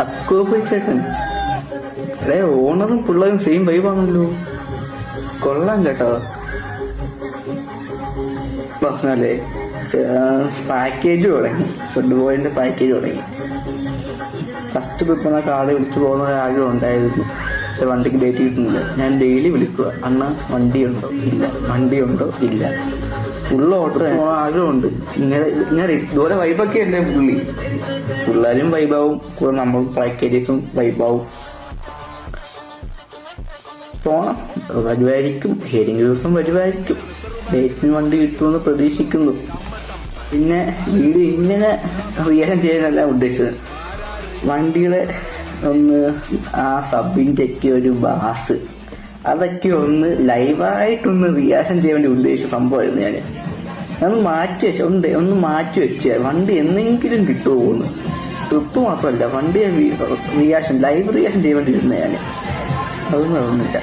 അക്കോ പോയി ചേട്ടൻ അതെ ഓണറും പിള്ളേരും സെയിം വൈബാണല്ലോ. കൊള്ളാം കേട്ടോ. പ്രശ്നമല്ലേ, പാക്കേജ് തുടങ്ങി, ഫുഡ് ബോയിന്റെ പാക്കേജ് തുടങ്ങി. ഫസ്റ്റ് ട്രിപ്പ് കാളെ വിളിച്ചു പോകുന്ന ഒരാഗ്രഹം ഉണ്ടായിരുന്നു. പക്ഷെ വണ്ടിക്ക് ഡേറ്റ് കിട്ടുന്നില്ല. ഞാൻ ഡെയിലി വിളിക്കുക, അണ്ണ വണ്ടിയുണ്ടോ ഇല്ല, വണ്ടിയുണ്ടോ ഇല്ല. ഫുൾ ഓർഡർ ആഗ്രഹമുണ്ട്. ഇങ്ങനെ ഇതുപോലെ വൈബൊക്കെ അല്ലേ പുള്ളി. പിള്ളേരും വൈബാവും, നമ്മൾ പാക്കേജസും വൈബാവും. പോണം, വരുമായിരിക്കും, ഏതെങ്കിലും ദിവസം വരുമായിരിക്കും. ഡേറ്റിന് വണ്ടി കിട്ടുമെന്ന് പ്രതീക്ഷിക്കുന്നു. പിന്നെ വീട് ഇങ്ങനെ റിയാക്ഷൻ ചെയ്യാനല്ല ഉദ്ദേശിച്ചത്. വണ്ടിയുടെ ഒന്ന് ആ സബിൻ്റെ ഒക്കെ ഒരു ബാസ് അതൊക്കെ ഒന്ന് ലൈവായിട്ടൊന്ന് റിയാക്ഷൻ ചെയ്യാൻ വേണ്ടി ഉദ്ദേശിച്ച സംഭവമായിരുന്നു. ഞാനൊന്ന് മാറ്റി വെച്ച വണ്ടി എന്തെങ്കിലും കിട്ടുമോന്ന്. ട്രിപ്പ് മാത്രമല്ല, വണ്ടി റിയാക്ഷൻ ലൈവ് റിയാക്ഷൻ ചെയ്യാൻ വേണ്ടി ഇരുന്ന ഞാൻ. അതൊന്നും നടന്നില്ല.